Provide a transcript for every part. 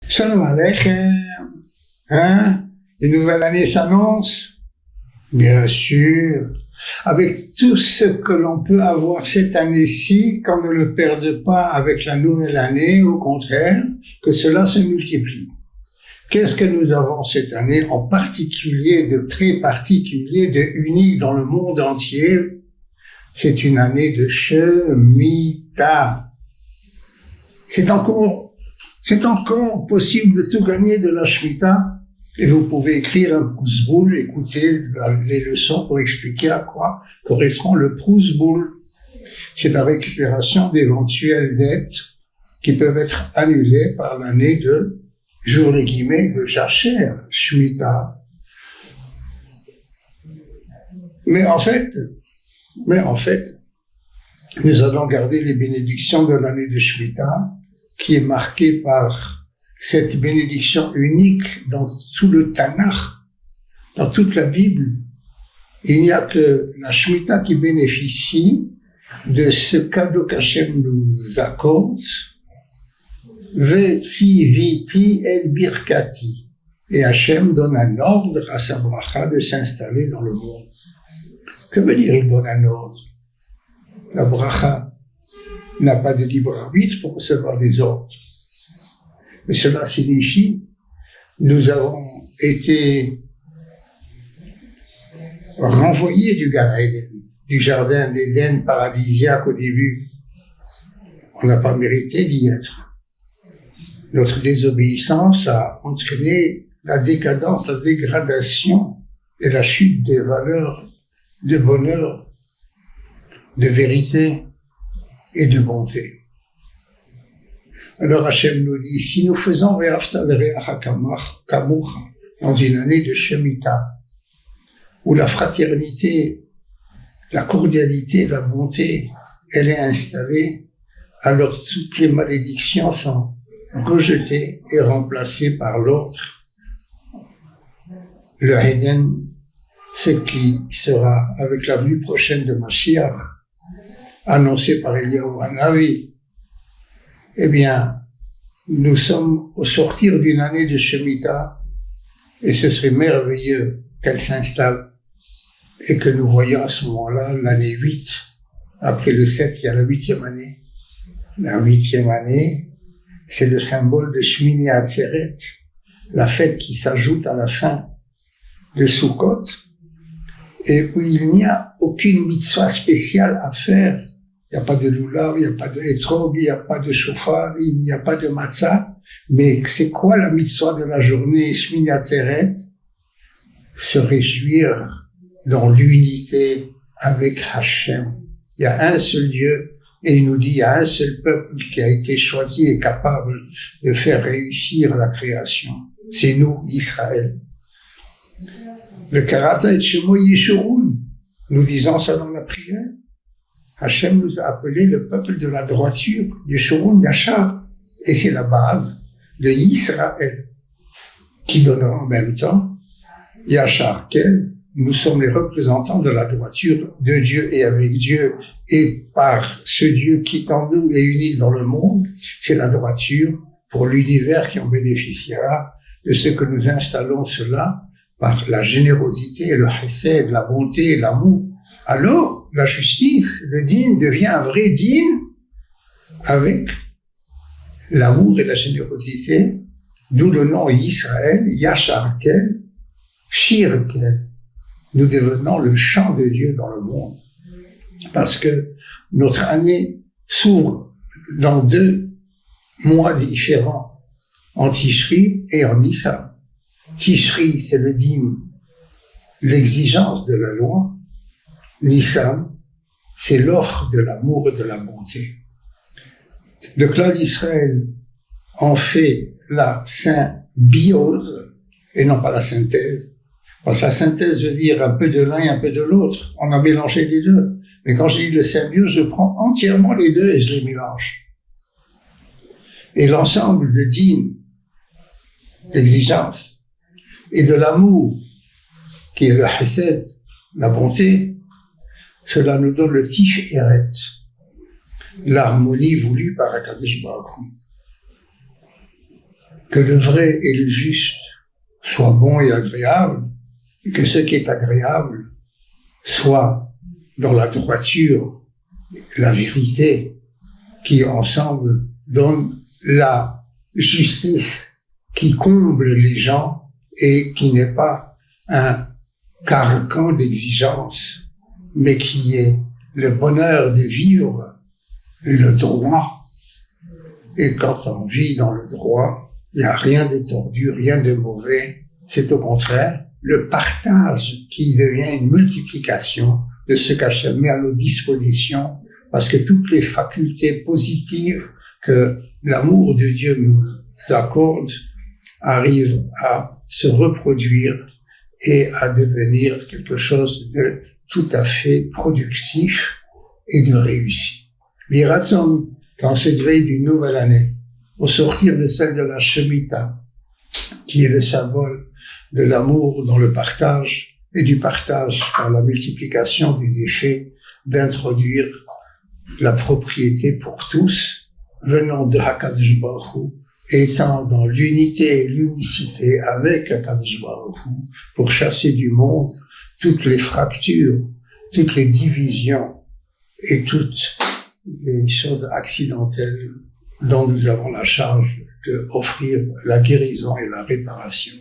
Shalom Aleichem. Une nouvelle année s'annonce? Bien sûr. Avec tout ce que l'on peut avoir cette année-ci, qu'on ne le perde pas avec la nouvelle année, au contraire, que cela se multiplie. Qu'est-ce que nous avons cette année en particulier, de très particulier, de unique dans le monde entier? C'est une année de Shemitah. C'est encore possible de tout gagner de la Shemitah. Et vous pouvez écrire un Proust-Boule, écouter les leçons pour expliquer à quoi correspond le Proust-Boule. C'est la récupération d'éventuelles dettes qui peuvent être annulées par l'année de, j'ouvre les guillemets, de Jacher, Shemitah. Mais en fait, nous allons garder les bénédictions de l'année de Shemitah, qui est marquée par cette bénédiction unique dans tout le Tanakh, dans toute la Bible. Il n'y a que la Shemitah qui bénéficie de ce cadeau qu'Hachem nous accorde, Vetsi viti el birkati. Et Hachem donne un ordre à sa bracha de s'installer dans le monde. Que veut dire il donne un ordre? La bracha n'a pas de libre arbitre pour recevoir des ordres. Mais cela signifie, nous avons été renvoyés du Gan Eden, du jardin d'Éden paradisiaque au début. On n'a pas mérité d'y être. Notre désobéissance a entraîné la décadence, la dégradation et la chute des valeurs de bonheur, de vérité et de bonté. Alors Hachem nous dit, si nous faisons Ve'afta l'reacha kamocha dans une année de Shemitah, où la fraternité, la cordialité, la bonté, elle est installée, alors toutes les malédictions sont rejetées et remplacées par l'autre. Le Eden, ce qui sera avec la venue prochaine de Mashiach, annoncé par Eliyahu Hanavi, eh bien, nous sommes au sortir d'une année de Shemitah, et ce serait merveilleux qu'elle s'installe, et que nous voyons à ce moment-là l'année 8. Après le 7, il y a la 8e année. La 8e année, c'est le symbole de Shmini Atzeret, la fête qui s'ajoute à la fin de Sukkot, et où il n'y a aucune mitzvah spéciale à faire. Il n'y a pas de loulav, il n'y a pas de etrog, il n'y a pas de shofar, il n'y a pas de matzah. Mais c'est quoi la mitzvah de la journée Shmini Atzeret? Se réjouir dans l'unité avec Hachem. Il y a un seul Dieu, et il nous dit, il y a un seul peuple qui a été choisi et capable de faire réussir la création. C'est nous, Israël. Le Karata et Shemo Yeshurun, nous disons ça dans la prière. Hachem nous a appelé le peuple de la droiture, Yeshurun Yachar, et c'est la base de Israël, qui donnera en même temps Yachar Kel. Nous sommes les représentants de la droiture de Dieu et avec Dieu, et par ce Dieu qui est en nous et uni dans le monde, c'est la droiture pour l'univers qui en bénéficiera de ce que nous installons cela par la générosité, le chesed, la bonté, l'amour. Alors, la justice, le din devient un vrai din avec l'amour et la générosité, d'où le nom Israël, Yachar Kel, Shir Kel. Nous devenons le chant de Dieu dans le monde. Parce que notre année s'ouvre dans 2 mois différents, en Tishri et en Nissan. Tishri, c'est le dîme, l'exigence de la loi. Nissan, c'est l'offre de l'amour et de la bonté. Le clan d'Israël en fait la symbiose et non pas la synthèse. Parce que la synthèse veut dire un peu de l'un et un peu de l'autre. On a mélangé les deux. Mais quand je dis le symbiose, je prends entièrement les deux et je les mélange. Et l'ensemble de dîme, l'exigence, et de l'amour, qui est le chesed, la bonté, cela nous donne le Tiferet. l'harmonie voulue par Akadosh Baruch Hu. Que le vrai et le juste soient bons et agréables, et que ce qui est agréable soit dans la droiture, la vérité, qui ensemble donne la justice qui comble les gens et qui n'est pas un carcan d'exigence, mais qui est le bonheur de vivre le droit. Et quand on vit dans le droit, il n'y a rien de tordu, rien de mauvais. C'est au contraire le partage qui devient une multiplication de ce qu'Hachem met à nos dispositions, parce que toutes les facultés positives que l'amour de Dieu nous accorde arrivent à se reproduire et à devenir quelque chose de tout à fait productif et de réussi. L'Iratson, qu'en cette veille d'une nouvelle année, au sortir de celle de la Shemitah, qui est le symbole de l'amour dans le partage et du partage par la multiplication des déchets, d'introduire la propriété pour tous, venant de Hakadosh Baruch Hu, étant dans l'unité et l'unicité avec Hakadosh Baruch Hu, pour chasser du monde toutes les fractures, toutes les divisions et toutes les choses accidentelles dont nous avons la charge d'offrir la guérison et la réparation.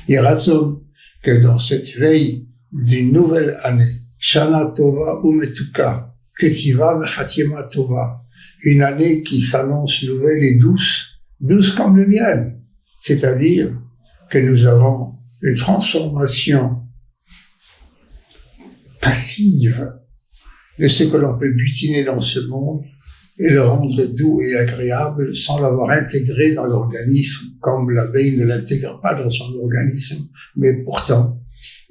Il raisonne que dans cette veille d'une nouvelle année, Shana Tova Umetuka, Ketiva V'Chatima Tova, une année qui s'annonce nouvelle et douce, douce comme le miel, c'est-à-dire que nous avons une transformation passive de ce que l'on peut butiner dans ce monde et le rendre doux et agréable sans l'avoir intégré dans l'organisme, comme l'abeille ne l'intègre pas dans son organisme, mais pourtant,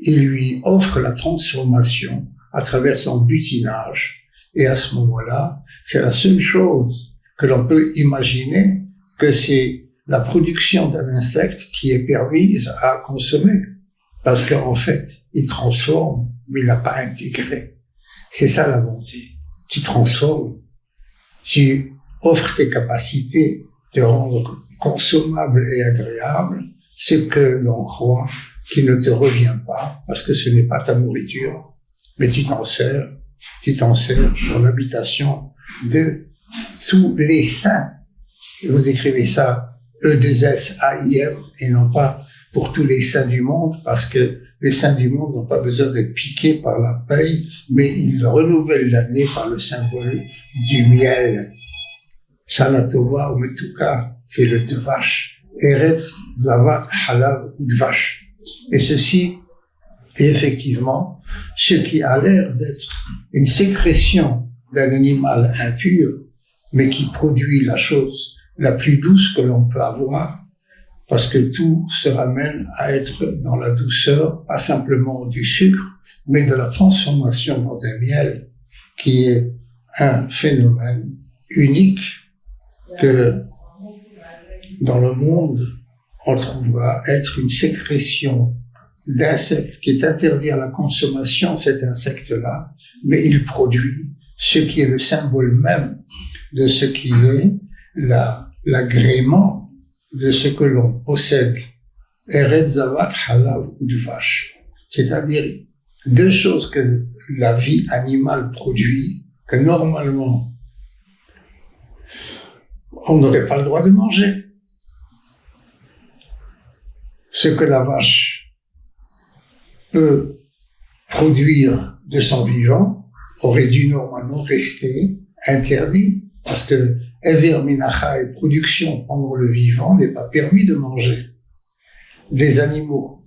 il lui offre la transformation à travers son butinage. Et à ce moment-là, c'est la seule chose que l'on peut imaginer, que c'est la production d'un insecte qui est permise à consommer. Parce qu'en fait, il transforme, mais il n'a pas intégré. C'est ça la bonté. Tu transformes, tu offres tes capacités de rendre consommable et agréable ce que l'on croit qui ne te revient pas, parce que ce n'est pas ta nourriture, mais tu t'en sers pour l'habitation de tous les saints. Vous écrivez ça E2SAIM et non pas pour tous les saints du monde, parce que les saints du monde n'ont pas besoin d'être piqués par la paille, mais ils renouvellent l'année par le symbole du miel. Shana Tova ou Metuka, c'est le Dvash. Eretz, Zavat, Halav ou Dvash. Et ceci est effectivement ce qui a l'air d'être une sécrétion d'un animal impur, mais qui produit la chose la plus douce que l'on peut avoir, parce que tout se ramène à être dans la douceur, pas simplement du sucre, mais de la transformation dans un miel, qui est un phénomène unique que dans le monde, on va être une sécrétion d'insectes qui est interdit à la consommation, cet insecte-là, mais il produit ce qui est le symbole même de ce qui est l'agrément de ce que l'on possède. Eretz Zavat Halav ou Dvash. C'est-à-dire deux choses que la vie animale produit, que normalement on n'aurait pas le droit de manger. Ce que la vache peut produire de son vivant aurait dû normalement rester interdit, parce que Ever Minachai, production pendant le vivant, n'est pas permis de manger. Les animaux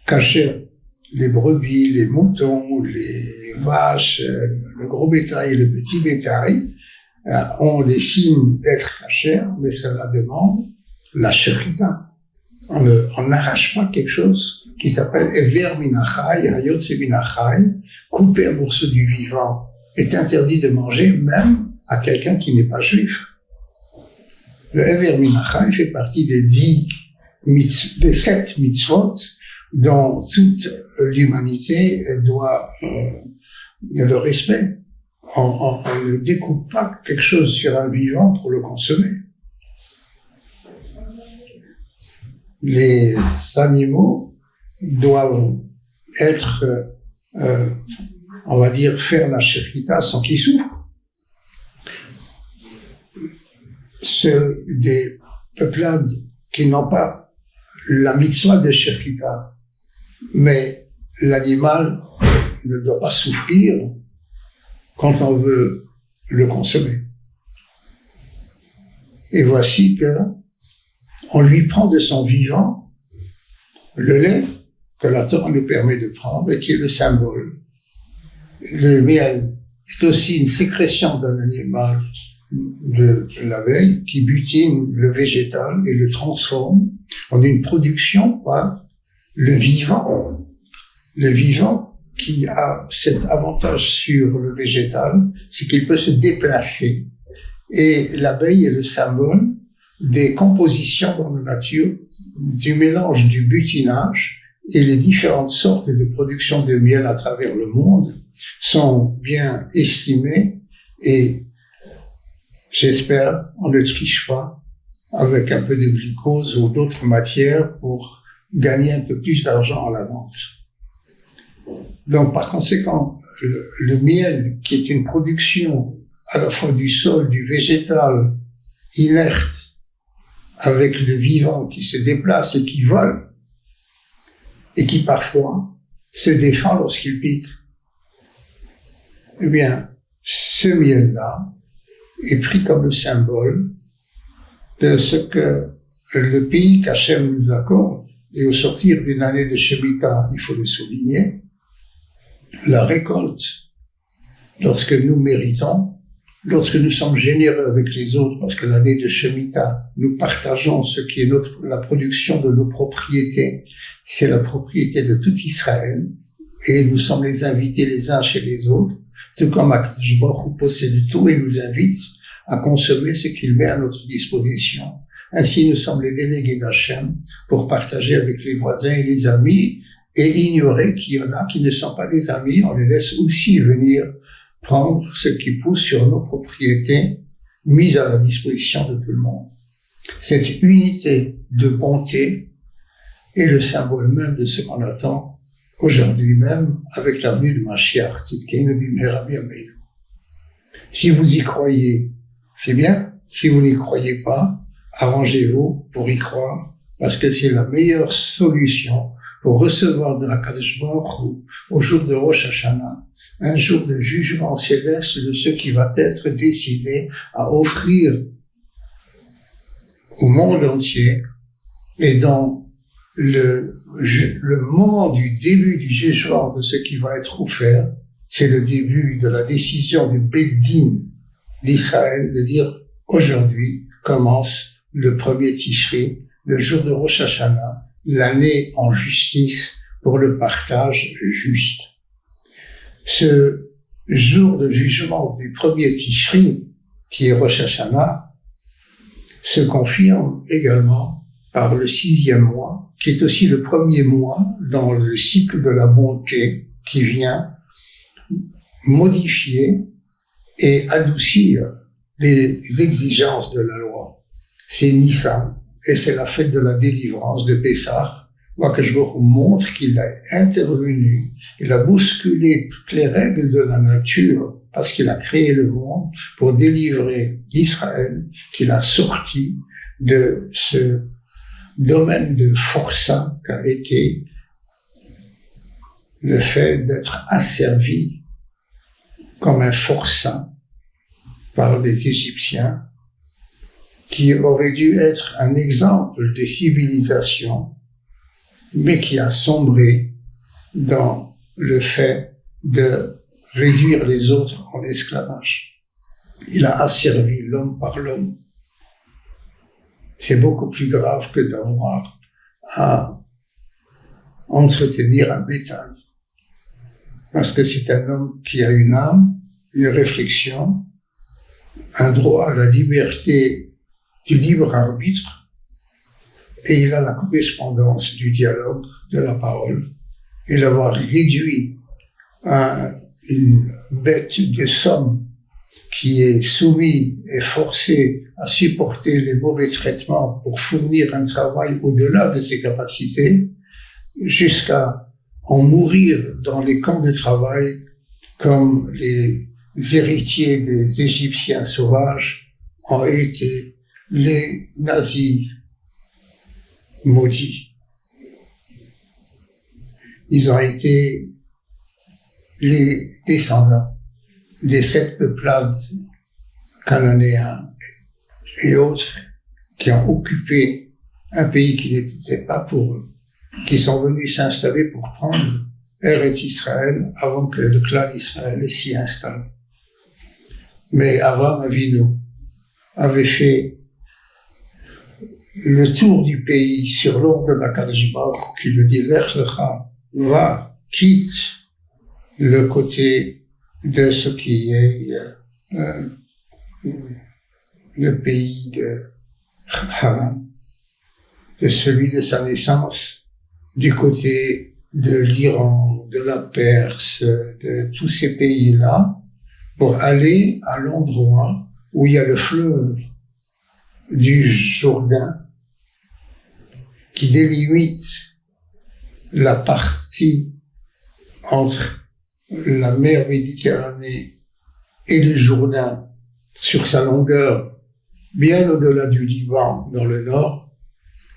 cachés, les brebis, les moutons, les vaches, le gros bétail et le petit bétail, ont des signes d'être cachés, mais cela demande la shrita. On n'arrache pas quelque chose qui s'appelle Ever Minachai, Hayotse Minachai, couper un morceau du vivant est interdit de manger même à quelqu'un qui n'est pas juif. Le Ever Minachai fait partie des 7 mitzvot dont toute l'humanité doit le respect. on ne découpe pas quelque chose sur un vivant pour le consommer. Les animaux doivent être, on va dire, faire la shechita sans qu'ils souffrent. Ceux des peuplades qui n'ont pas la mitzvah de shechita, mais l'animal ne doit pas souffrir quand on veut le consommer. Et voici que on lui prend de son vivant le lait que la Torah nous permet de prendre et qui est le symbole. Le miel est aussi une sécrétion d'un animal de l'abeille qui butine le végétal et le transforme en une production par le vivant. Le vivant qui a cet avantage sur le végétal, c'est qu'il peut se déplacer. Et l'abeille est le symbole des compositions dans la nature, du mélange du butinage et les différentes sortes de production de miel à travers le monde sont bien estimées et j'espère on ne triche pas avec un peu de glucose ou d'autres matières pour gagner un peu plus d'argent à la vente. Donc par conséquent, le miel qui est une production à la fois du sol, du végétal inerte, avec le vivant qui se déplace et qui vole, et qui parfois se défend lorsqu'il pique. Eh bien, ce miel-là est pris comme le symbole de ce que le pays qu'Hachem nous accorde, et au sortir d'une année de Shemitah, il faut le souligner, la récolte, lorsque nous méritons, lorsque nous sommes généreux avec les autres, parce que l'année de Shemitah, nous partageons ce qui est la production de nos propriétés, c'est la propriété de tout Israël, et nous sommes les invités les uns chez les autres, tout comme Akadosh Baruch Hu possède tout et nous invite à consommer ce qu'il met à notre disposition. Ainsi, nous sommes les délégués d'Hachem pour partager avec les voisins et les amis, et ignorer qu'il y en a qui ne sont pas des amis, on les laisse aussi venir prendre ce qui pousse sur nos propriétés mises à la disposition de tout le monde. Cette unité de bonté est le symbole même de ce qu'on attend aujourd'hui même avec la venue de Mashiach. Si vous y croyez, c'est bien. Si vous n'y croyez pas, arrangez-vous pour y croire, parce que c'est la meilleure solution pour recevoir de Akadosh Baruch Hu au jour de Rosh Hashanah, un jour de jugement céleste de ce qui va être décidé à offrir au monde entier. Et dans le moment du début du jugement de ce qui va être offert, c'est le début de la décision du Beddin d'Israël de dire aujourd'hui commence le premier Tishri, le jour de Rosh Hashanah, l'année en justice pour le partage juste. Ce jour de jugement du premier Tishri, qui est Rosh Hashanah, se confirme également par le 6e mois, qui est aussi le premier mois dans le cycle de la bonté qui vient modifier et adoucir les exigences de la loi. C'est Nissan, et c'est la fête de la délivrance de Pessah. Akadosh Baruch Hu montre qu'il a intervenu, il a bousculé toutes les règles de la nature, parce qu'il a créé le monde pour délivrer Israël, qu'il a sorti de ce domaine de forçat qu'a été le fait d'être asservi comme un forçat par les Égyptiens, qui aurait dû être un exemple des civilisations, mais qui a sombré dans le fait de réduire les autres en esclavage. Il a asservi l'homme par l'homme. C'est beaucoup plus grave que d'avoir à entretenir un bétail. Parce que c'est un homme qui a une âme, une réflexion, un droit à la liberté du libre arbitre, et il a la correspondance du dialogue, de la parole, et l'avoir réduit à une bête de somme qui est soumis et forcé à supporter les mauvais traitements pour fournir un travail au-delà de ses capacités, jusqu'à en mourir dans les camps de travail comme les héritiers des Égyptiens sauvages ont été les nazis maudits. Ils ont été les descendants des 7 peuplades cananéens et autres qui ont occupé un pays qui n'était pas pour eux, qui sont venus s'installer pour prendre Eretz Israël avant que le clan d'Israël s'y installe. Mais Abraham Avinu avait fait le tour du pays sur l'ordre d'Akadosh Baruch Hu qui lui dit Lech Lecha, va, quitte le côté de ce qui est le pays de Haran, de celui de sa naissance, du côté de l'Iran, de la Perse, de tous ces pays-là, pour aller à l'endroit où il y a le fleuve du Jourdain qui délimite la partie entre la mer Méditerranée et le Jourdain sur sa longueur bien au-delà du Liban dans le nord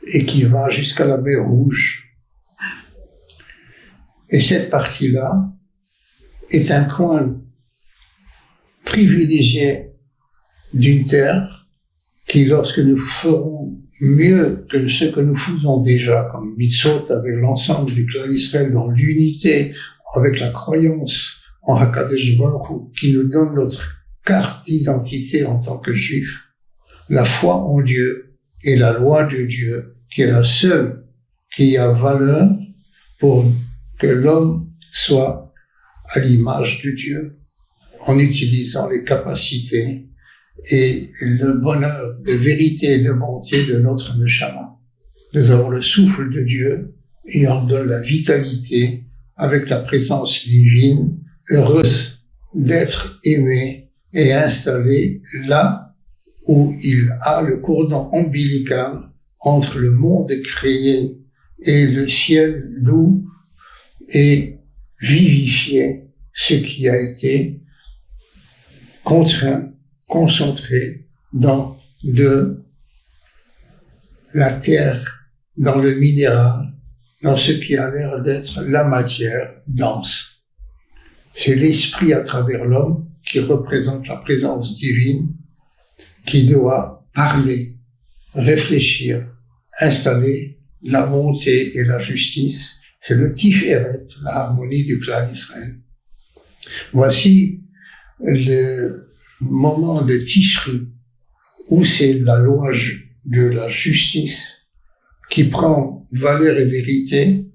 et qui va jusqu'à la mer Rouge. Et cette partie-là est un coin privilégié d'une terre qui, lorsque nous ferons mieux que ce que nous faisons déjà comme mitzvot avec l'ensemble du clan d'Israël dans l'unité, avec la croyance en Hakadosh Baruch Hu qui nous donne notre carte d'identité en tant que juif, la foi en Dieu et la loi de Dieu qui est la seule qui a valeur pour que l'homme soit à l'image de Dieu en utilisant les capacités et le bonheur de vérité et de bonté de notre neshama. Nous avons le souffle de Dieu et on donne la vitalité avec la présence divine, heureuse d'être aimé et installé là où il a le cordon ombilical entre le monde créé et le ciel doux et vivifié, ce qui a été contraint, concentré dans de la terre, dans le minéral, dans ce qui a l'air d'être la matière dense. C'est l'esprit à travers l'homme qui représente la présence divine, qui doit parler, réfléchir, installer la bonté et la justice. C'est le Tiferet, la harmonie du clan d'Israël. Voici le moment de Tishri, où c'est la loi de la justice qui prend valeur et vérité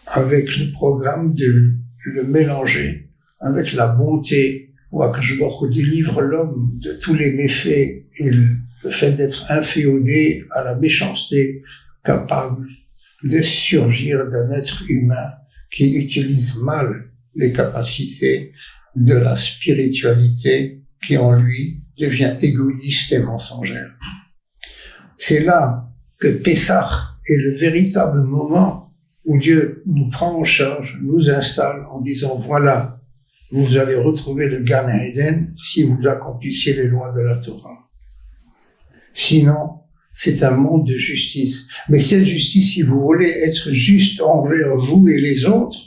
avec le programme de le mélanger avec la bonté, où Akadosh Baruch Hu délivre l'homme de tous les méfaits et le fait d'être inféodé à la méchanceté, capable de surgir d'un être humain qui utilise mal les capacités de la spiritualité qui en lui devient égoïste et mensongère. C'est là que Pessah est le véritable moment où Dieu nous prend en charge, nous installe en disant voilà, vous allez retrouver le Gan Eden si vous accomplissiez les lois de la Torah. Sinon, c'est un monde de justice. Mais cette justice, si vous voulez être juste envers vous et les autres,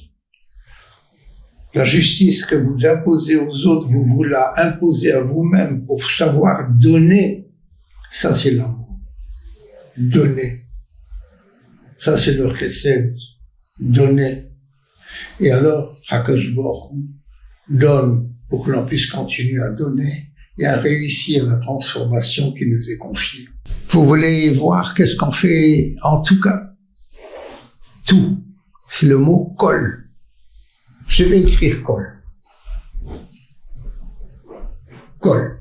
la justice que vous imposez aux autres, vous vous la imposez à vous-même pour savoir donner. Ça, c'est l'amour. Donner. Ça, c'est le chesed. Donner. Et alors, Hakadosh Baruch Hu donne pour que l'on puisse continuer à donner et à réussir la transformation qui nous est confiée. Vous voulez voir qu'est-ce qu'on fait en tout cas? Tout. C'est le mot kol. Je vais écrire kol. Kol.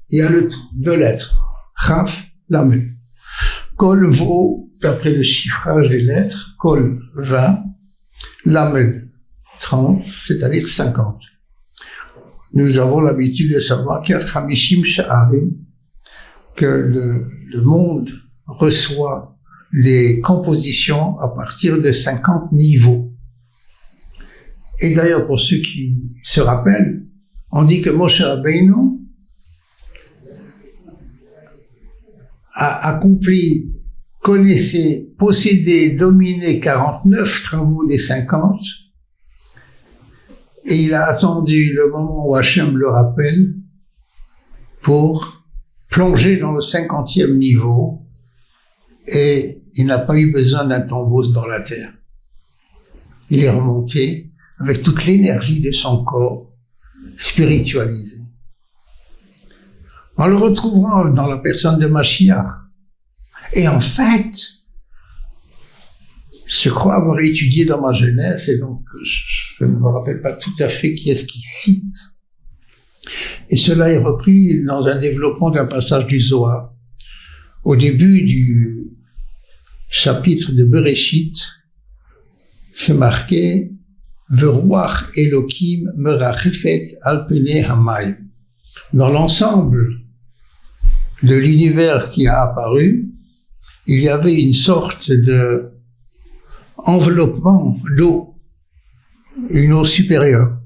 Il y a le tout, 2 lettres. Chaf, lamed. Kol vaut, d'après le chiffrage des lettres, kol 20, lamed 30, c'est-à-dire 50. nous avons l'habitude de savoir qu'il y a Chamishim Sha'arim, que le monde reçoit des compositions à partir de 50 niveaux. Et d'ailleurs, pour ceux qui se rappellent, on dit que Moshe Rabbeinu a accompli, connaissait, possédé, dominé 49 travaux des 50, et il a attendu le moment où Hachem le rappelle pour plonger dans le 50e niveau, et il n'a pas eu besoin d'un tombeau dans la terre. Il est remonté avec toute l'énergie de son corps spiritualisé. On le retrouvera dans la personne de Mashiach. Et en fait, je crois avoir étudié dans ma jeunesse, et donc je ne me rappelle pas tout à fait qui est-ce qui cite. Et cela est repris dans un développement d'un passage du Zohar. Au début du chapitre de Bereshit, c'est marqué « Veruach Elokim merachefet al penei hamayim ». Dans l'ensemble de l'univers qui a apparu, il y avait une sorte de enveloppement d'eau, une eau supérieure.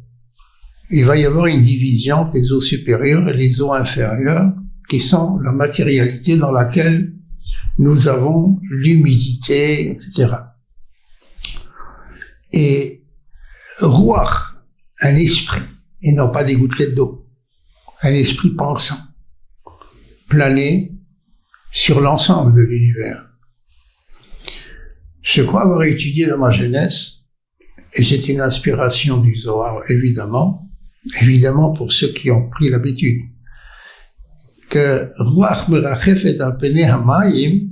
Il va y avoir une division entre les eaux supérieures et les eaux inférieures, qui sont la matérialité dans laquelle nous avons l'humidité, etc. Et Ruach, un esprit, et non pas des gouttelettes d'eau, un esprit pensant, plané sur l'ensemble de l'univers. Je crois avoir étudié dans ma jeunesse, et c'est une inspiration du Zohar, évidemment pour ceux qui ont pris l'habitude, que Ruach merachefet al penei hamayim,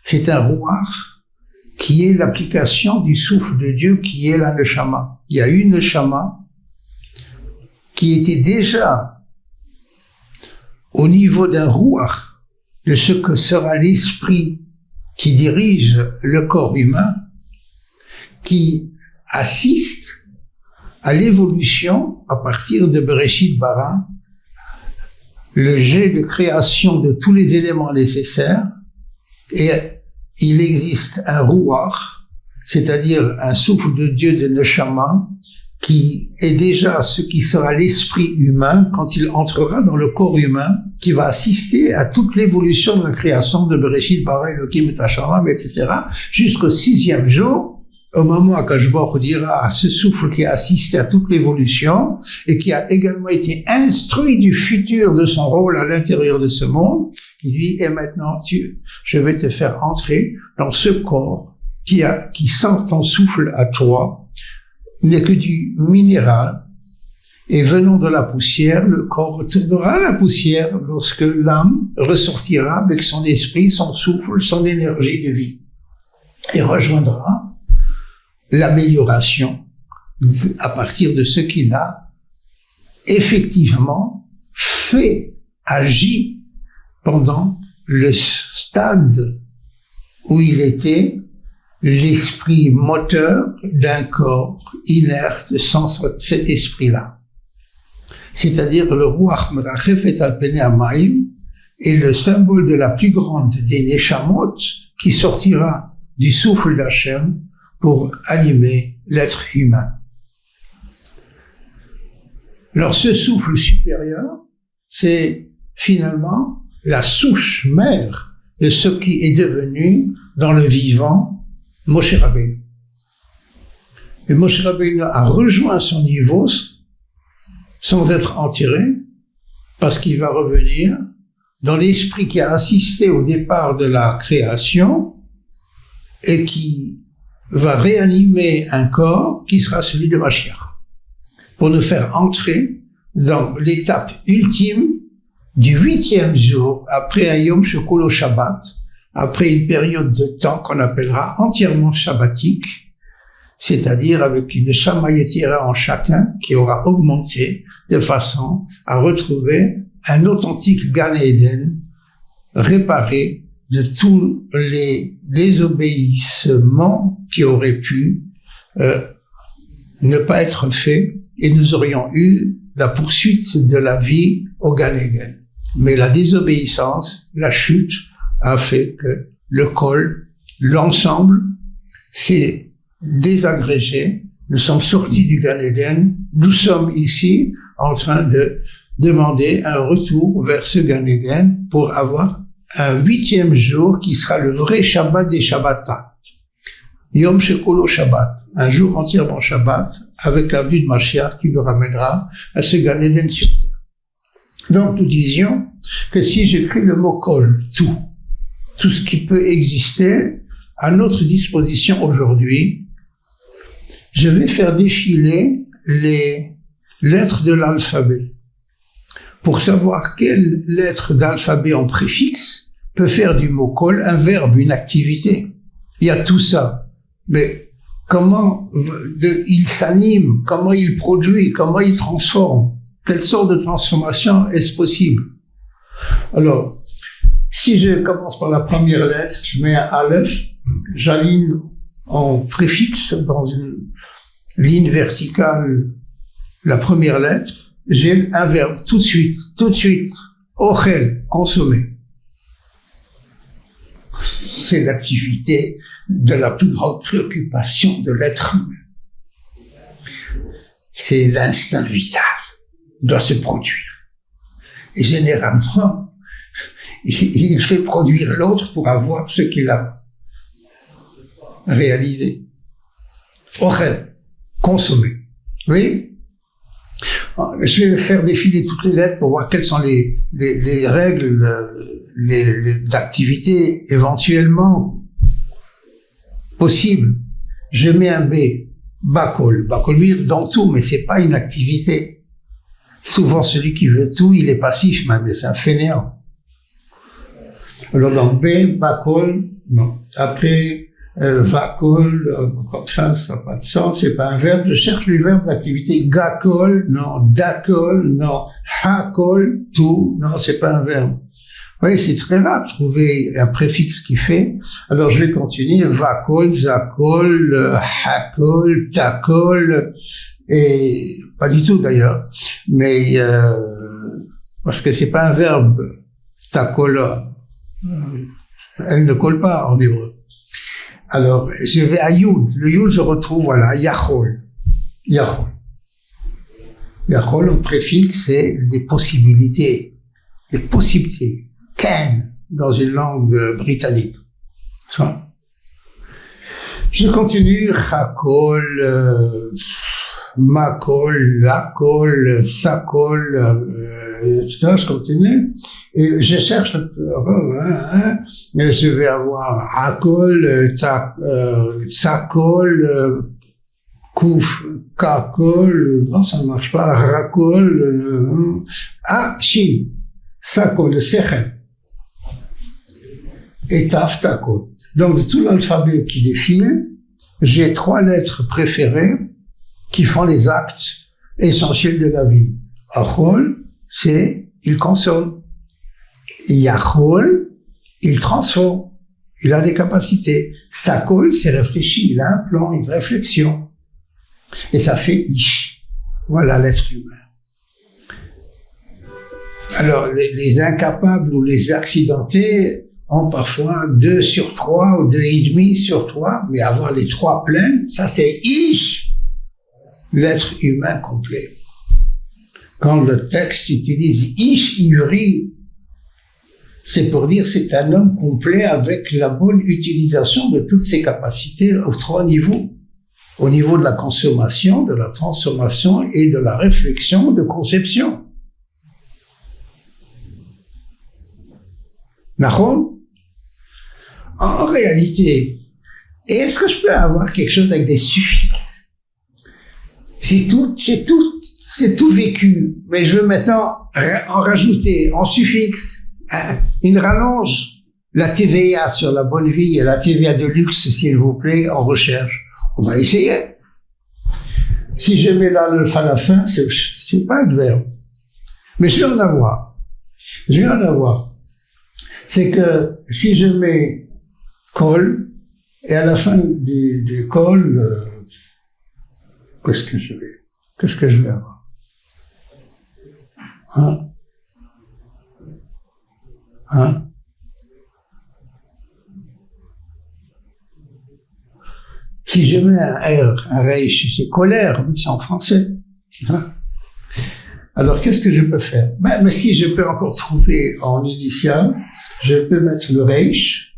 c'est un Ruach qui est l'application du souffle de Dieu qui est la Neshama. Il y a une Neshama qui était déjà au niveau d'un Ruach de ce que sera l'esprit qui dirige le corps humain, qui assiste à l'évolution à partir de Bereshit Bara, le jet de création de tous les éléments nécessaires, et il existe un Ruach, c'est-à-dire un souffle de Dieu de Neshama, qui est déjà ce qui sera l'esprit humain quand il entrera dans le corps humain, qui va assister à toute l'évolution de la création de Bereshit Bara, Elokim et Hashamam, etc., jusqu'au 6e jour, au moment où Akadosh Baruch Hu dira à ce souffle qui a assisté à toute l'évolution et qui a également été instruit du futur de son rôle à l'intérieur de ce monde, il dit, et maintenant, je vais te faire entrer dans ce corps qui sent ton souffle à toi, n'est que du minéral, et venant de la poussière, le corps retournera à la poussière lorsque l'âme ressortira avec son esprit, son souffle, son énergie de vie, et rejoindra l'amélioration à partir de ce qu'il a effectivement fait, agi pendant le stade où il était l'esprit moteur d'un corps inerte sans cet esprit-là. C'est-à-dire le Ruach merachefet al penei hamayim est le symbole de la plus grande des Neshamot qui sortira du souffle d'Hachem pour animer l'être humain. Alors ce souffle supérieur, c'est finalement la souche mère de ce qui est devenu dans le vivant Moshe Rabbeinu. Et Moshe Rabbeinu a rejoint son niveau sans être enterré, parce qu'il va revenir dans l'esprit qui a assisté au départ de la création et qui va réanimer un corps qui sera celui de Mashiach, pour nous faire entrer dans l'étape ultime du 8e jour, après un Yom Shekulo Shabbat, après une période de temps qu'on appellera entièrement shabbatique, c'est-à-dire avec une Shama Yetira en chacun qui aura augmenté de façon à retrouver un authentique Gan Eden réparé de tous les désobéissements qui auraient pu ne pas être faits, et nous aurions eu la poursuite de la vie au Gan Eden. Mais la désobéissance, la chute, a fait que le Kol, l'ensemble, s'est désagrégé. Nous sommes sortis du Gan Eden. Nous sommes ici en train de demander un retour vers ce Gan Eden pour avoir un 8e jour qui sera le vrai Shabbat des Shabbatot. Yom Shekolo Shabbat, un jour entièrement Shabbat, avec la venue de Mashiach qui nous ramènera à ce Gan Eden sur terre. Donc nous disions que si j'écris le mot Kol, tout ce qui peut exister à notre disposition aujourd'hui, je vais faire défiler les lettres de l'alphabet pour savoir quelle lettre d'alphabet en préfixe peut faire du mot Kol un verbe, une activité. Il y a tout ça. Mais comment il s'anime, comment il produit, comment il transforme, quelle sorte de transformation est-ce possible? Alors, si je commence par la première lettre, je mets un Aleph, j'aligne en préfixe dans une ligne verticale la première lettre, j'ai un verbe tout de suite, ochel, consommer. C'est l'activité de la plus grande préoccupation de l'être humain. C'est l'instinct vital, doit se produire. Et généralement, il fait produire l'autre pour avoir ce qu'il a réalisé. Ochel, consommer. Oui? Je vais faire défiler toutes les lettres pour voir quelles sont les règles d'activité éventuellement possible. Je mets un B, Bakol. Bakol veut dire dans tout, mais c'est pas une activité. Souvent, celui qui veut tout, il est passif, même, mais c'est un fainéant. Alors, dans B, Bakol, non. Après, Vakol, comme ça n'a pas de sens, c'est pas un verbe. Je cherche les verbes d'activité. Gakol, non. Dakol, non. Hakol, tout, non, c'est pas un verbe. Oui, c'est très rare de trouver un préfixe qui fait. Alors, je vais continuer. Vakol, zakol, hakol, takol, et pas du tout d'ailleurs. Mais, parce que c'est pas un verbe. Takol, elle ne colle pas en hébreu. Alors, je vais à Yud. Le Yud, je retrouve, voilà, Yachol. Yachol. Yachol, en préfixe, c'est des possibilités. Des possibilités. Can, dans une langue britannique. Je continue, Chakol, Makol, Lakol, Sakol, etc. Je continue. Et je cherche, je vais avoir Hakol, Sakol, Kouf, Kakol, non, ça ne marche pas, Rakol, Shin, Sakol, le Sechel. Et Taftakot. Donc, de tout l'alphabet qui défile, j'ai 3 lettres préférées qui font les actes essentiels de la vie. Achol, c'est il consomme. Yachol, il transforme. Il a des capacités. Sakol, c'est réfléchi. Il a un plan, une réflexion. Et ça fait Ish. Voilà l'être humain. Alors, les incapables ou les accidentés ont parfois 2 sur 3 ou 2,5 sur 3, mais avoir les 3 pleines, ça c'est Ish, l'être humain complet. Quand le texte utilise Ish Ivri, c'est pour dire c'est un homme complet avec la bonne utilisation de toutes ses capacités aux 3 niveaux. Au niveau de la consommation, de la transformation et de la réflexion, de conception. Nahon? En réalité, est-ce que je peux avoir quelque chose avec des suffixes? C'est tout vécu. Mais je veux maintenant en rajouter en suffixe, une rallonge. La TVA sur la bonne vie et la TVA de luxe, s'il vous plaît, en recherche. On va essayer. Si je mets là le à la fin, c'est pas le verbe. Mais je vais en avoir. C'est que si je mets Kol, et à la fin du Kol, qu'est-ce que je vais avoir? Si je mets un R, un Reich, c'est colère, mais c'est en français. Alors, qu'est-ce que je peux faire? Mais si je peux encore trouver en initial, je peux mettre le Reich.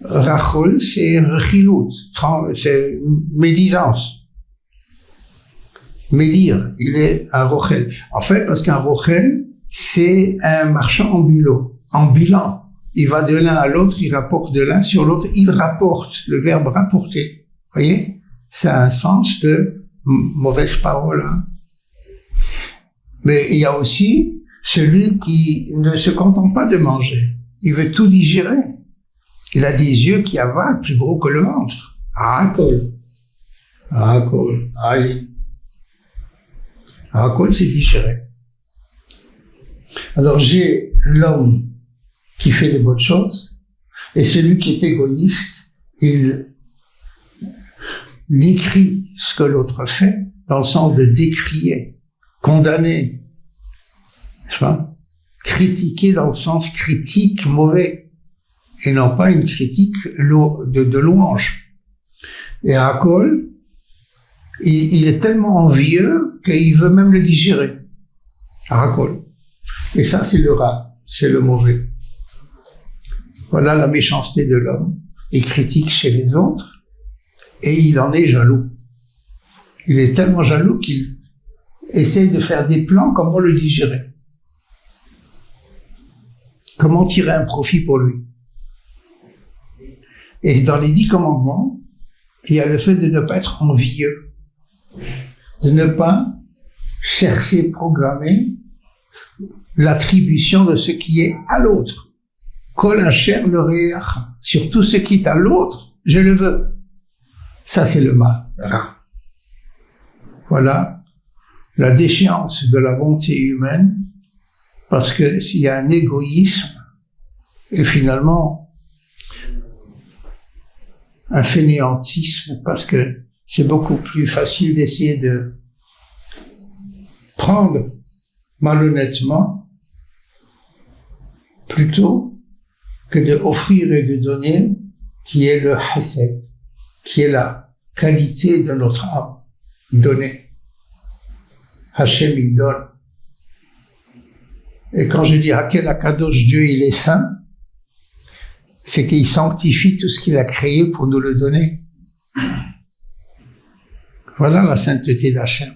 Rachol, c'est Rechilut, c'est médisance. Médire, il est un Rochel. En fait, parce qu'un Rochel, c'est un marchand ambulant. Il va de l'un à l'autre, il rapporte de l'un sur l'autre, il rapporte, le verbe rapporter. Vous voyez? Ça a un sens de mauvaise parole. Mais il y a aussi celui qui ne se contente pas de manger. Il veut tout digérer. Il a des yeux qui avalent plus gros que le ventre. Hakol, aïe. Hakol, c'est digérer. Alors j'ai l'homme qui fait des bonnes choses, et celui qui est égoïste, il décrit ce que l'autre fait, dans le sens de décrier, condamner, n'est-ce pas? Critiquer dans le sens critique, mauvais, et non pas une critique de louange. Et Hakol, il est tellement envieux qu'il veut même le digérer. Hakol. Et ça, c'est le rat, c'est le mauvais. Voilà la méchanceté de l'homme. Il critique chez les autres et il en est jaloux. Il est tellement jaloux qu'il essaie de faire des plans comment le digérer. Comment tirer un profit pour lui. Et dans les 10 commandements, il y a le fait de ne pas être envieux, de ne pas chercher, programmer l'attribution de ce qui est à l'autre. Kol asher le réach, sur tout ce qui est à l'autre, je le veux. Ça, c'est le mal. Voilà la déchéance de la bonté humaine, parce que s'il y a un égoïsme, et finalement, un fainéantisme, parce que c'est beaucoup plus facile d'essayer de prendre malhonnêtement, plutôt que de offrir et de donner, qui est le hesed, qui est la qualité de notre âme, donner. Hachem, il donne. Et quand je dis Hakel Akadosh, Dieu, il est saint, c'est qu'il sanctifie tout ce qu'il a créé pour nous le donner. Voilà la sainteté d'Hachem.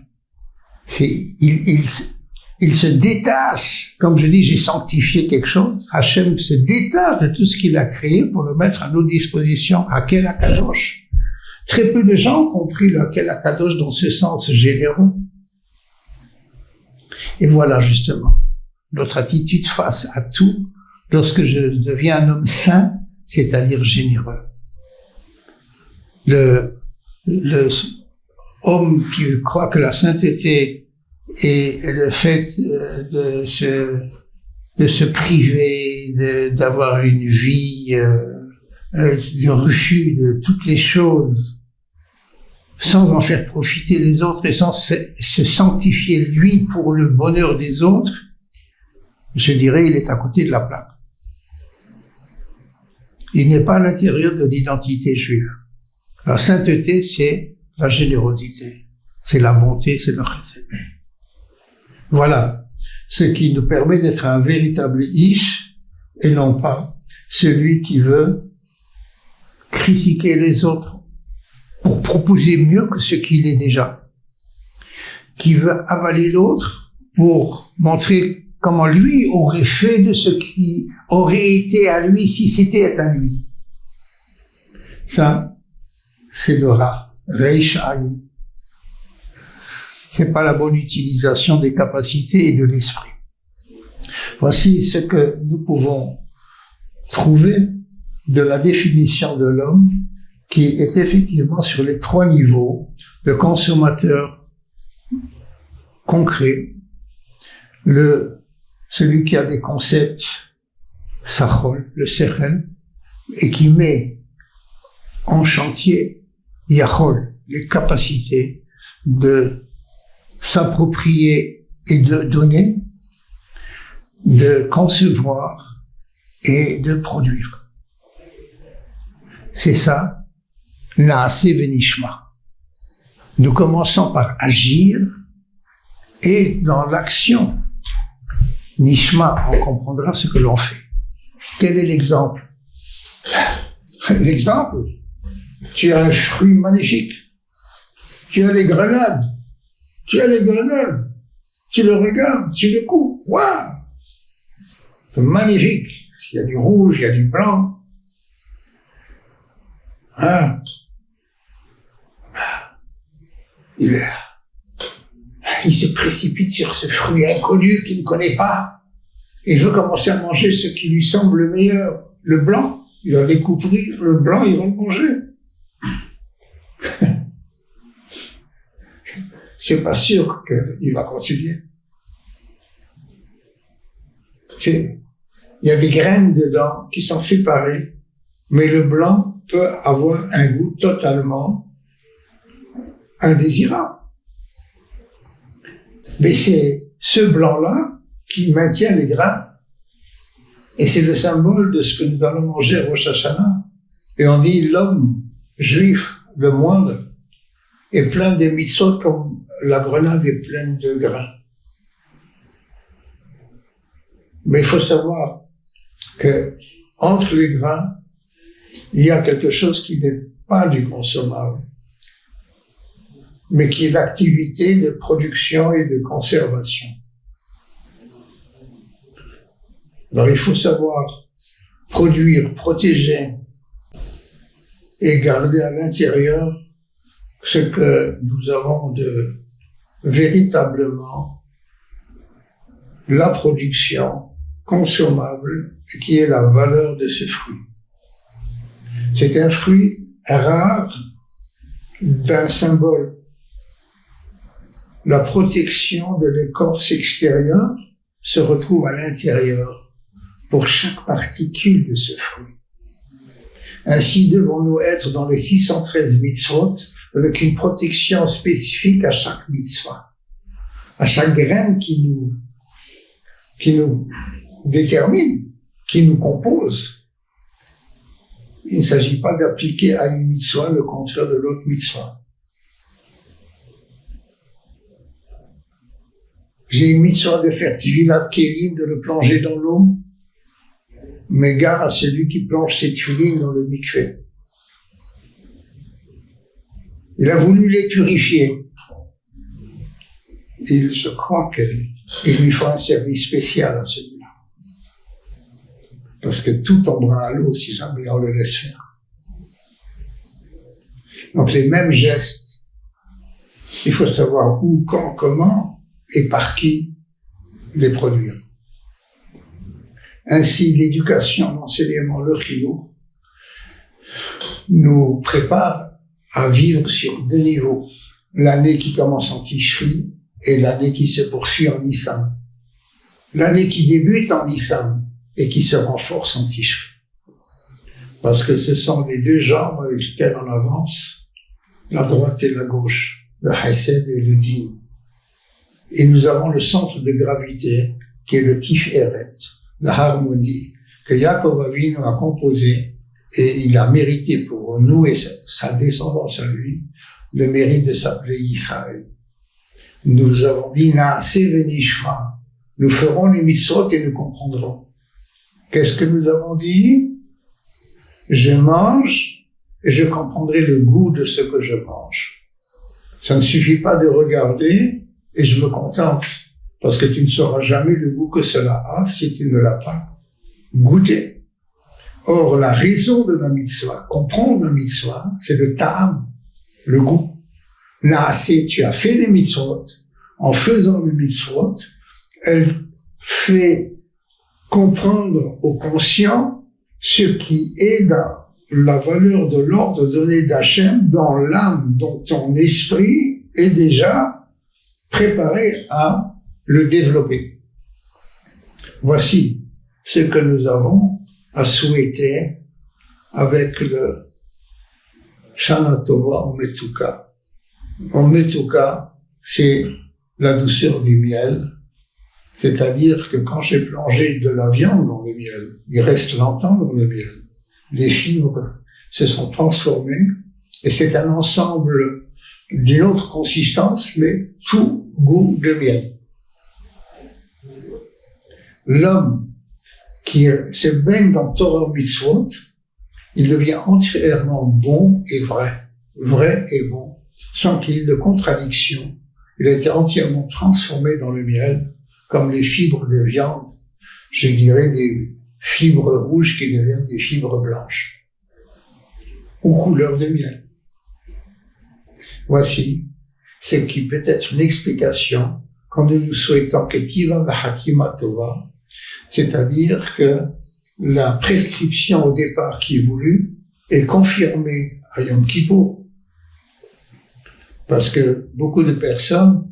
Il se détache, comme je dis, j'ai sanctifié quelque chose. Hachem se détache de tout ce qu'il a créé pour le mettre à nos dispositions. Hakel Akadosh. Très peu de gens ont compris le Hakel Akadosh dans ce sens généreux. Et voilà justement notre attitude face à tout lorsque je deviens un homme saint, c'est-à-dire généreux. Le homme qui croit que la sainteté et le fait de se priver, d'avoir une vie, le refus de toutes les choses, sans en faire profiter les autres et sans se sanctifier lui pour le bonheur des autres, je dirais, il est à côté de la plaque. Il n'est pas à l'intérieur de l'identité juive. La sainteté, c'est la générosité, c'est la bonté, c'est le chesed. Voilà ce qui nous permet d'être un véritable ish et non pas celui qui veut critiquer les autres pour proposer mieux que ce qu'il est déjà, qui veut avaler l'autre pour montrer comment lui aurait fait de ce qui aurait été à lui si c'était à lui. Ça, c'est le rat, Reish Ayin. C'est pas la bonne utilisation des capacités et de l'esprit. Voici ce que nous pouvons trouver de la définition de l'homme qui est effectivement sur les 3 niveaux, le consommateur concret, celui qui a des concepts, Sachol, le Sechel, et qui met en chantier Yachol, les capacités de s'approprier et de donner, de concevoir et de produire. C'est ça, Naaseh Venishma. Nous commençons par agir et dans l'action, Nishma, on comprendra ce que l'on fait. Quel est l'exemple? L'exemple, tu as un fruit magnifique. Tu as les grenades. Tu le regardes, tu le coupes. Waouh! C'est magnifique. Il y a du rouge, il y a du blanc. Hein? Il se précipite sur ce fruit inconnu qu'il ne connaît pas. Il veut commencer à manger ce qui lui semble le meilleur. Le blanc, il va découvrir. Le blanc, il va le manger. C'est pas sûr qu'il va continuer. Il y a des graines dedans qui sont séparées, mais le blanc peut avoir un goût totalement indésirable. Mais c'est ce blanc-là qui maintient les grains. Et c'est le symbole de ce que nous allons manger à Rosh Hashanah. Et on dit l'homme juif, le moindre, est plein de mitzvot comme la grenade est pleine de grains. Mais il faut savoir que entre les grains, il y a quelque chose qui n'est pas du consommable, mais qui est l'activité de production et de conservation. Alors il faut savoir produire, protéger et garder à l'intérieur ce que nous avons de véritablement la production consommable qui est la valeur de ce fruit. C'est un fruit rare d'un symbole. La protection de l'écorce extérieure se retrouve à l'intérieur pour chaque particule de ce fruit. Ainsi devons-nous être dans les 613 mitzvot avec une protection spécifique à chaque mitzvah, à chaque graine qui nous détermine, qui nous compose. Il ne s'agit pas d'appliquer à une mitzvah le contraire de l'autre mitzvah. J'ai une mitzvah de faire tfilat kélim, de le plonger dans l'eau, mais gare à celui qui plonge ses tfilines dans le mikvé. Il a voulu les purifier. Et je crois qu'il lui faut un service spécial à celui-là. Parce que tout tombera à l'eau si jamais on le laisse faire. Donc les mêmes gestes, il faut savoir où, quand, comment et par qui les produire. Ainsi, l'éducation, l'enseignement, le chinour nous prépare à vivre sur deux niveaux. L'année qui commence en Tishri et l'année qui se poursuit en Nissan. L'année qui débute en Nissan et qui se renforce en Tishri. Parce que ce sont les deux jambes avec lesquelles on avance, la droite et la gauche, le Hesed et le Din. Et nous avons le centre de gravité qui est le Tiferet, la harmonie que Yaakov Avinu a composé et il a mérité pour nous et sa descendance à lui le mérite de s'appeler Israël. Nous avons dit Naaseh Venishma, nous ferons les mitzvot et nous comprendrons. Qu'est-ce que nous avons dit? Je mange et je comprendrai le goût de ce que je mange. Ça ne suffit pas de regarder et je me contente, parce que tu ne sauras jamais le goût que cela a si tu ne l'as pas goûté. Or, la raison de la mitzvah, comprendre la mitzvah, c'est le ta'am, le goût. Naaseh, tu as fait les mitzvot. En faisant les mitzvot, elle fait comprendre au conscient ce qui est dans la valeur de l'ordre donné d'Hachem dans l'âme dont ton esprit est déjà préparé à le développer. Voici ce que nous avons à souhaiter avec le Shana Tova en Metuka. En Metuka, c'est la douceur du miel, C'est-à-dire que quand j'ai plongé de la viande dans le miel, il reste longtemps dans le miel. Les fibres se sont transformées et c'est un ensemble d'une autre consistance, mais tout goût de miel. L'homme qui se baigne dans Torah Mitzvot, il devient entièrement bon et vrai et bon, sans qu'il y ait de contradiction. Il a été entièrement transformé dans le miel, comme les fibres de viande, je dirais des fibres rouges qui deviennent des fibres blanches, ou couleur de miel. Voici ce qui peut être une explication quand nous souhaitons que Tiva Vahatima Tova, c'est-à-dire que la prescription au départ qui est voulue est confirmée à Yom Kippour. Parce que beaucoup de personnes,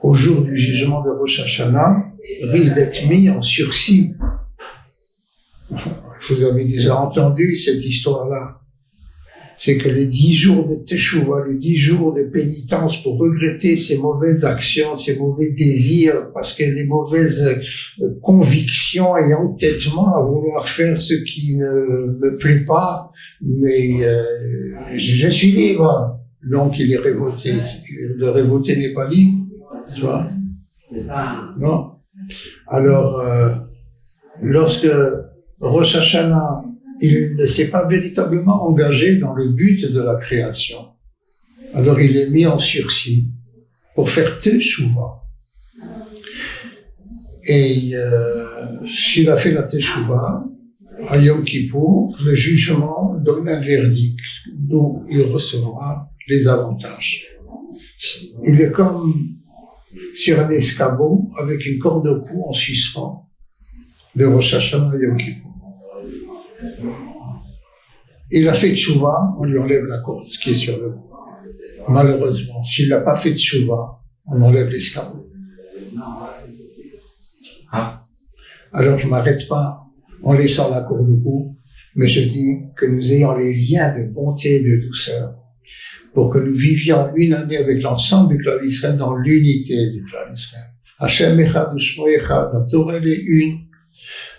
au jour du jugement de Rosh Hashanah, risquent d'être mis en sursis. Vous avez déjà entendu cette histoire-là. C'est que les 10 jours de Teshuvah, les 10 jours de pénitence pour regretter ces mauvaises actions, ces mauvais désirs, parce que les mauvaises convictions et entêtements à vouloir faire ce qui ne me plaît pas, mais je suis libre. Donc il est révolté. Le révolté n'est pas libre, tu vois? Non. Alors, lorsque Rosh Hashanah, il ne s'est pas véritablement engagé dans le but de la création. Alors il est mis en sursis pour faire Teshuvah. Et s'il a fait la Teshuvah, à Yom Kippour, le jugement donne un verdict d'où il recevra les avantages. Il est comme sur un escabeau avec une corde au cou en suspens de Rosh Hashanah à Yom Kippour. Il a fait tchouva, on lui enlève la corde, ce qui est sur le cou. Malheureusement, s'il n'a pas fait tchouva, on enlève l'escabeau. Alors je m'arrête pas en laissant la corde au cou, mais je dis que nous ayons les liens de bonté et de douceur pour que nous vivions une année avec l'ensemble du clan d'Israël dans l'unité du clan d'Israël. Hachem Echad Ushmo Echad, la Torah elle est une.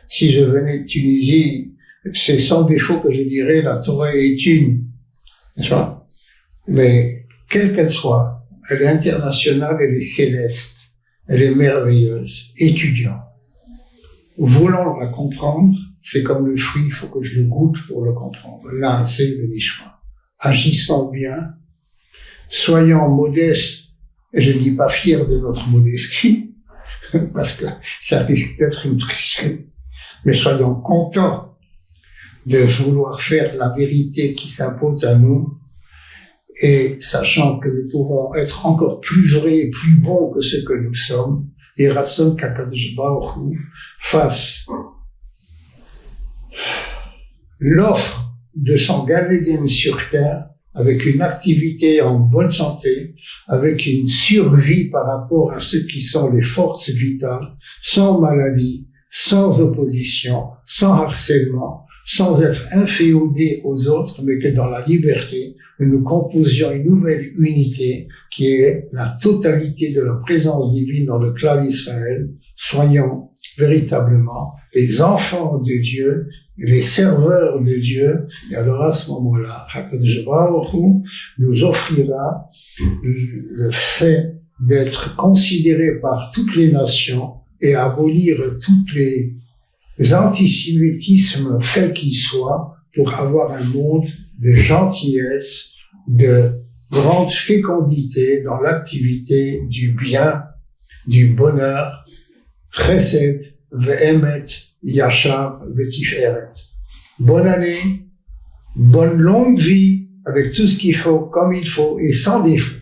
Si je venais de Tunisie, c'est sans défaut que je dirais la Torah est une, n'est-ce pas? Mais quelle qu'elle soit, elle est internationale, elle est céleste, elle est merveilleuse. Étudiant, voulant la comprendre, c'est comme le fruit, il faut que je le goûte pour le comprendre. Là, c'est le nishma. Agissons bien, soyons modestes, et je ne dis pas fiers de notre modestie, parce que ça risque d'être une tricherie, mais soyons contents de vouloir faire la vérité qui s'impose à nous, et sachant que nous pouvons être encore plus vrais et plus bons que ce que nous sommes, et Rasson qu'Akadosh Baruch Hu fasse l'offre de son Gan Eden sur terre, avec une activité en bonne santé, avec une survie par rapport à ceux qui sont les forces vitales, sans maladie, sans opposition, sans harcèlement, sans être inféodés aux autres, mais que dans la liberté, nous composions une nouvelle unité qui est la totalité de la présence divine dans le clan d'Israël. Soyons véritablement les enfants de Dieu, les serveurs de Dieu, et alors à ce moment-là, HaKadosh Baruch Hu nous offrira le fait d'être considérés par toutes les nations et abolir toutes les antisémitismes, quels qu'ils soient, pour avoir un monde de gentillesse, de grande fécondité dans l'activité du bien, du bonheur, chesed, ve'emet, yachar, ve'tiferet. Bonne année, bonne longue vie, avec tout ce qu'il faut, comme il faut, et sans défaut.